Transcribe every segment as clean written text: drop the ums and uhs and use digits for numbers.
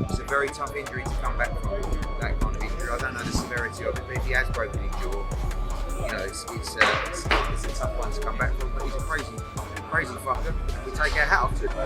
It's a very tough injury to come back from, that kind of injury. I don't know the severity of it, but if he has broken his jaw, you know, it's a tough one to come back from, but he's a crazy fucker. We take our hat off to him.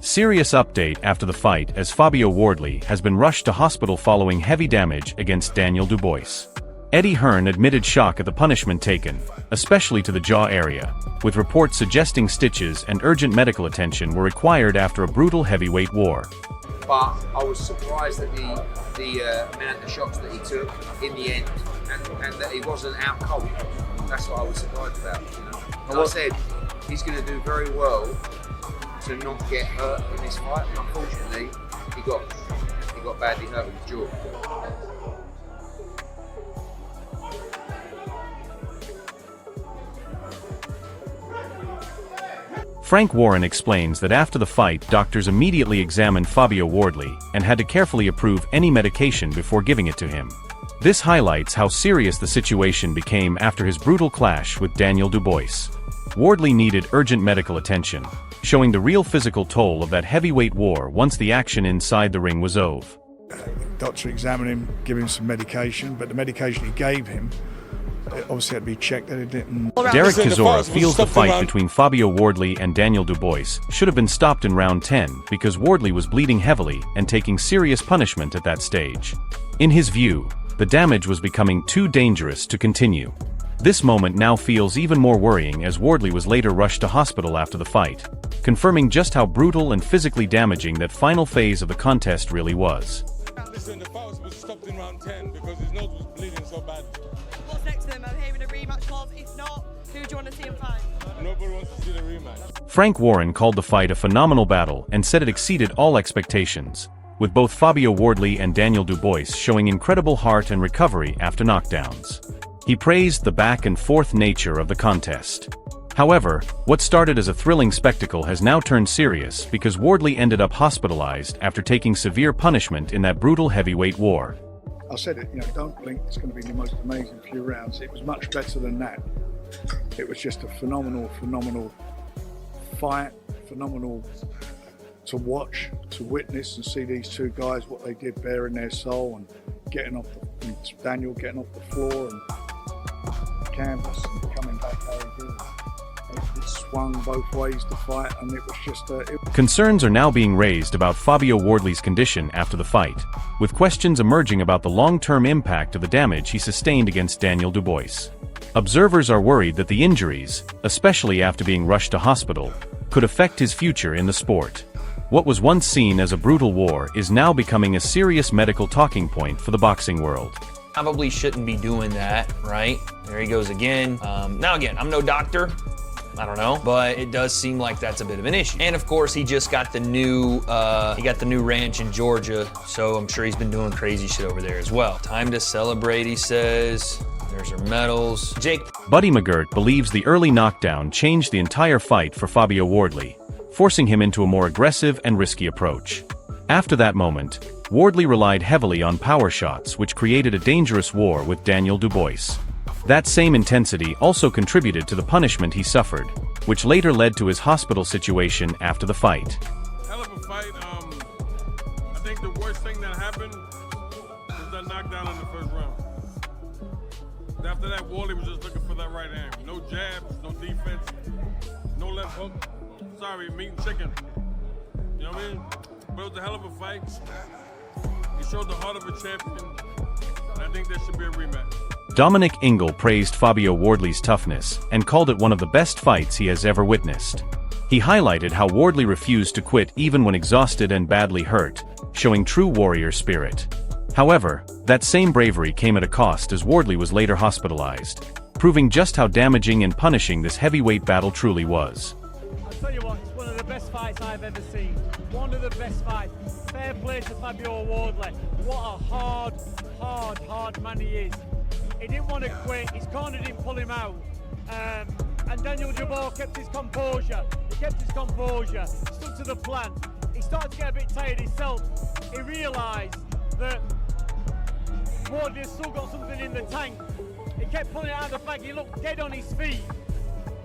Serious update after the fight, as Fabio Wardley has been rushed to hospital following heavy damage against Daniel Dubois. Eddie Hearn admitted shock at the punishment taken, especially to the jaw area, with reports suggesting stitches and urgent medical attention were required after a brutal heavyweight war. But I was surprised at the amount of shots that he took in the end, and that he wasn't out cold. That's what I was surprised about. You know? And I said, he's going to do very well to not get hurt in this fight. Unfortunately, he got badly hurt with his jaw. Frank Warren explains that after the fight, doctors immediately examined Fabio Wardley and had to carefully approve any medication before giving it to him. This highlights how serious the situation became after his brutal clash with Daniel Dubois. Wardley needed urgent medical attention, showing the real physical toll of that heavyweight war once the action inside the ring was over. Doctor examined him, gave him some medication, but the medication he gave him, it obviously had to be checked that it didn't. Derek Chisora feels the fight between Fabio Wardley and Daniel Dubois should have been stopped in round 10 because Wardley was bleeding heavily and taking serious punishment at that stage. In his view, the damage was becoming too dangerous to continue. This moment now feels even more worrying as Wardley was later rushed to hospital after the fight, confirming just how brutal and physically damaging that final phase of the contest really was. Listen, the fight was stopped in round 10 because his nose was bleeding so bad. What's next to him? I'm hearing a rematch clause. If not, who do you want to see him fight? Nobody wants to see the rematch. Frank Warren called the fight a phenomenal battle and said it exceeded all expectations, with both Fabio Wardley and Daniel Dubois showing incredible heart and recovery after knockdowns. He praised the back-and-forth nature of the contest. However, what started as a thrilling spectacle has now turned serious because Wardley ended up hospitalized after taking severe punishment in that brutal heavyweight war. I said it, you know, don't blink, it's going to be the most amazing few rounds. It was much better than that. It was just a phenomenal fight, phenomenal to watch, to witness and see these two guys, what they did, bearing their soul and getting off Daniel getting off the floor and canvas and coming back how he did. It swung both ways to fight, and it was just Concerns are now being raised about Fabio Wardley's condition after the fight, with questions emerging about the long-term impact of the damage he sustained against Daniel Dubois. Observers are worried that the injuries, especially after being rushed to hospital, could affect his future in the sport. What was once seen as a brutal war is now becoming a serious medical talking point for the boxing world. Probably shouldn't be doing that, right? There he goes again. Now again, I'm no doctor. I don't know, but it does seem like that's a bit of an issue. And of course, he just got the new, ranch in Georgia, so I'm sure he's been doing crazy shit over there as well. Time to celebrate, he says. There's our medals. Jake. Buddy McGirt believes the early knockdown changed the entire fight for Fabio Wardley, forcing him into a more aggressive and risky approach. After that moment, Wardley relied heavily on power shots, which created a dangerous war with Daniel Dubois. That same intensity also contributed to the punishment he suffered, which later led to his hospital situation after the fight. Hell of a fight. I think the worst thing that happened was that knockdown in the first round. After that, Wardley was just looking for that right hand. No jabs, no defense, no left hook. Sorry, meat and chicken. You know what I mean? But it was a hell of a fight. He showed the heart of a champion, and I think there should be a rematch. Dominic Ingle praised Fabio Wardley's toughness and called it one of the best fights he has ever witnessed. He highlighted how Wardley refused to quit even when exhausted and badly hurt, showing true warrior spirit. However, that same bravery came at a cost as Wardley was later hospitalized, proving just how damaging and punishing this heavyweight battle truly was. I'll tell you what, it's one of the best fights I've ever seen. One of the best fights. Fair play to Fabio Wardley. What a hard man he is. He didn't want to quit, his corner didn't pull him out. And Daniel Dubois kept his composure. He kept his composure, stuck to the plan. He started to get a bit tired himself. He realised that Wardley has still got something in the tank. He kept pulling it out of the bag, he looked dead on his feet.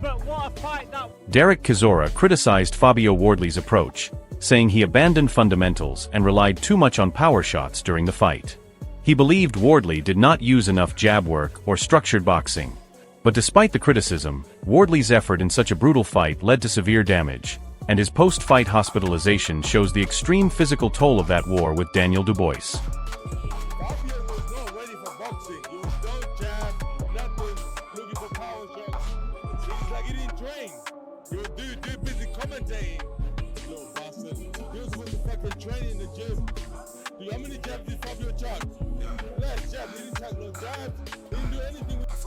But what a fight that... Derek Chisora criticized Fabio Wardley's approach, saying he abandoned fundamentals and relied too much on power shots during the fight. He believed Wardley did not use enough jab work or structured boxing. But despite the criticism, Wardley's effort in such a brutal fight led to severe damage, and his post-fight hospitalization shows the extreme physical toll of that war with Daniel Dubois.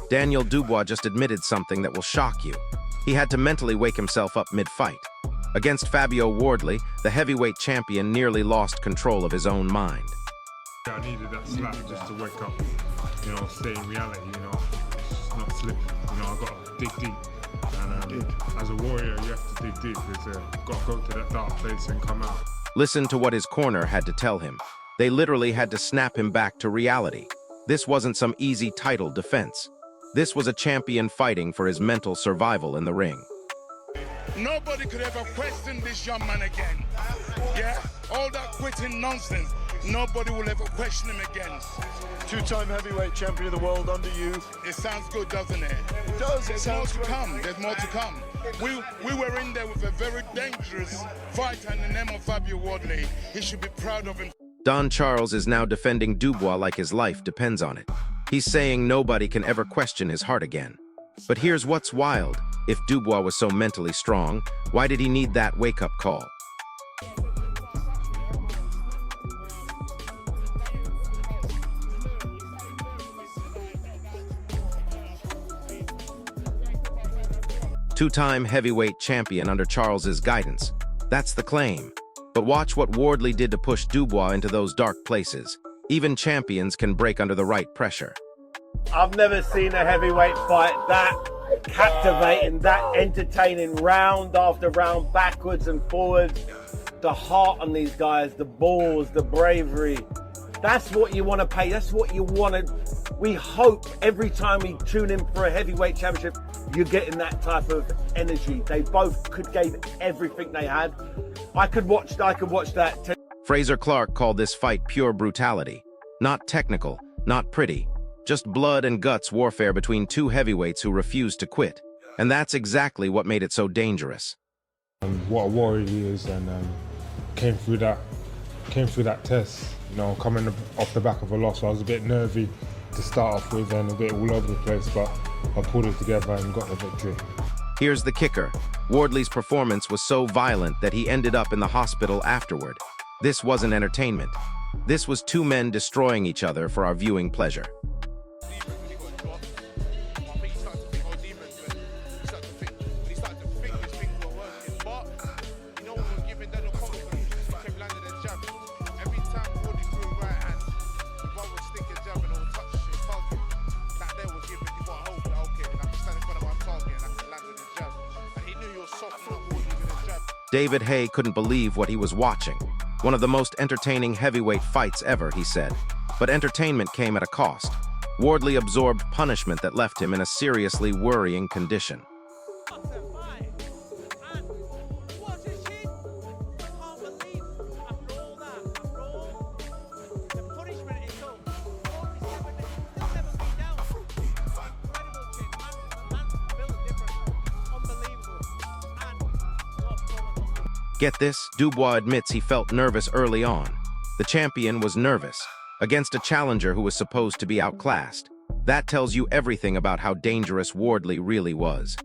Daniel Dubois just admitted something that will shock you. He had to mentally wake himself up mid-fight. Against Fabio Wardley, the heavyweight champion nearly lost control of his own mind. I needed that slap just to wake up, stay in reality, not slip. I got to dig deep. And as a warrior, you have to dig deep. You've got to go to that dark place and come out. Listen to what his corner had to tell him. They literally had to snap him back to reality. This wasn't some easy title defense. This was a champion fighting for his mental survival in the ring. Nobody could ever question this young man again. Yeah? All that quitting nonsense. Nobody will ever question him again. Two-time heavyweight champion of the world under you. It sounds good, doesn't it? It does. There's more to come. There's more to come. We were in there with a very dangerous fighter in the name of Fabio Wardley. He should be proud of him. Don Charles is now defending Dubois like his life depends on it. He's saying nobody can ever question his heart again. But here's what's wild. If Dubois was so mentally strong, why did he need that wake-up call? Two-time heavyweight champion under Charles's guidance. That's the claim. But watch what Wardley did to push Dubois into those dark places. Even champions can break under the right pressure. I've never seen a heavyweight fight that captivating, that entertaining, round after round, backwards and forwards. The heart on these guys, the balls, the bravery. That's what you want to pay. That's what you want to. We hope every time we tune in for a heavyweight championship, you're getting that type of energy. They both gave everything they had. I could watch that. Fraser Clark called this fight pure brutality. Not technical, not pretty. Just blood and guts warfare between two heavyweights who refused to quit. And that's exactly what made it so dangerous. What a warrior he is, and came through that test. Coming off the back of a loss, I was a bit nervy to start off with and a bit all over the place, but I pulled it together and got the victory. Here's the kicker. Wardley's performance was so violent that he ended up in the hospital afterward. This wasn't entertainment. This was two men destroying each other for our viewing pleasure. David Haye couldn't believe what he was watching. One of the most entertaining heavyweight fights ever, he said. But entertainment came at a cost. Wardley absorbed punishment that left him in a seriously worrying condition. Get this, Dubois admits he felt nervous early on. The champion was nervous, against a challenger who was supposed to be outclassed. That tells you everything about how dangerous Wardley really was.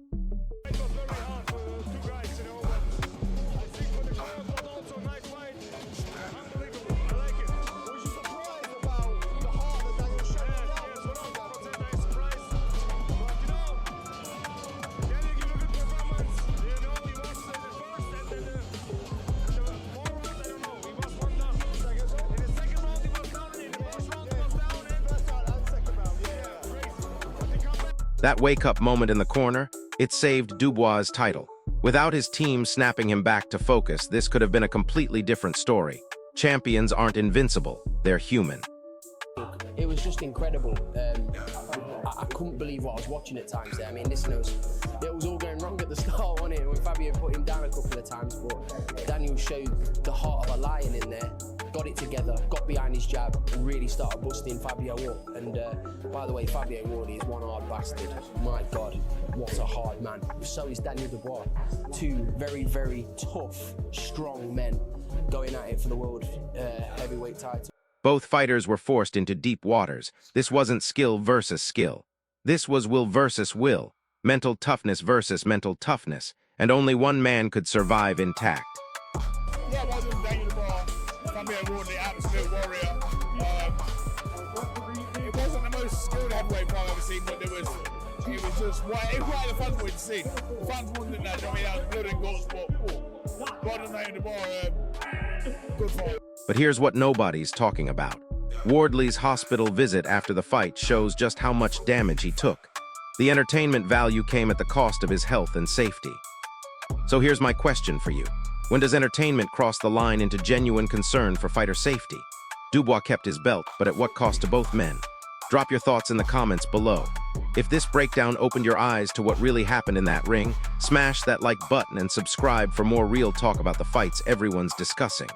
That wake-up moment in the corner, it saved Dubois' title. Without his team snapping him back to focus, this could have been a completely different story. Champions aren't invincible, they're human. It was just incredible. I couldn't believe what I was watching at times there. I mean, listen, it was all going wrong at the start, wasn't it? When Fabio put him down a couple of times, but Daniel showed the heart of a lion in there, got it together, got behind his jab, and really started busting Fabio up. And by the way, Fabio Wardley is one hard bastard. My God, what a hard man. So is Daniel Dubois. Two very, very tough, strong men going at it for the world heavyweight title. Both fighters were forced into deep waters. This wasn't skill versus skill. This was will versus will, mental toughness versus mental toughness, and only one man could survive intact. Yeah, that was Daniel Dubois. Fabio Wardley, absolute warrior. It wasn't the most skilled heavyweight fight I've ever seen, but it was just right the fun point to see. The fans wanted that, I mean, that was blood and guts, but well done, Daniel Dubois. Good fight. But here's what nobody's talking about. Wardley's hospital visit after the fight shows just how much damage he took. The entertainment value came at the cost of his health and safety. So here's my question for you. When does entertainment cross the line into genuine concern for fighter safety? Dubois kept his belt, but at what cost to both men? Drop your thoughts in the comments below. If this breakdown opened your eyes to what really happened in that ring, smash that like button and subscribe for more real talk about the fights everyone's discussing.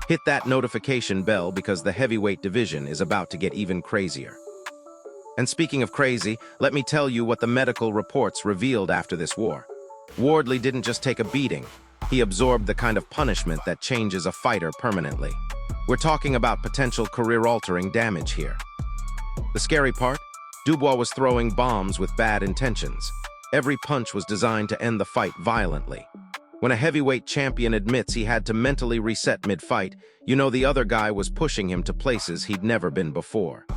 Hit that notification bell because the heavyweight division is about to get even crazier. And speaking of crazy, let me tell you what the medical reports revealed after this war. Wardley didn't just take a beating, he absorbed the kind of punishment that changes a fighter permanently. We're talking about potential career-altering damage here. The scary part? Dubois was throwing bombs with bad intentions. Every punch was designed to end the fight violently. When a heavyweight champion admits he had to mentally reset mid-fight, you know the other guy was pushing him to places he'd never been before.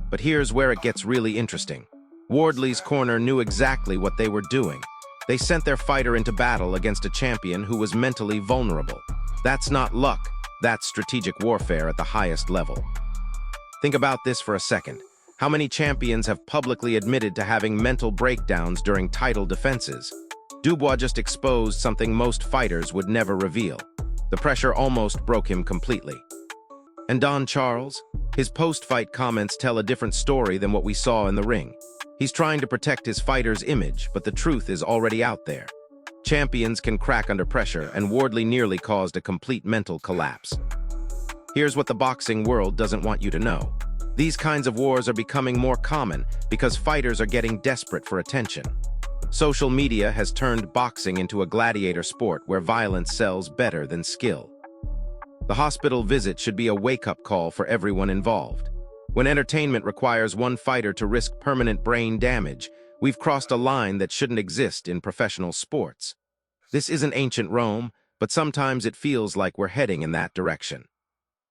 But here's where it gets really interesting. Wardley's corner knew exactly what they were doing. They sent their fighter into battle against a champion who was mentally vulnerable. That's not luck, that's strategic warfare at the highest level. Think about this for a second. How many champions have publicly admitted to having mental breakdowns during title defenses? Dubois just exposed something most fighters would never reveal. The pressure almost broke him completely. And Don Charles? His post-fight comments tell a different story than what we saw in the ring. He's trying to protect his fighter's image, but the truth is already out there. Champions can crack under pressure, and Wardley nearly caused a complete mental collapse. Here's what the boxing world doesn't want you to know. These kinds of wars are becoming more common because fighters are getting desperate for attention. Social media has turned boxing into a gladiator sport where violence sells better than skill. The hospital visit should be a wake-up call for everyone involved. When entertainment requires one fighter to risk permanent brain damage, we've crossed a line that shouldn't exist in professional sports. This isn't ancient Rome, but sometimes it feels like we're heading in that direction.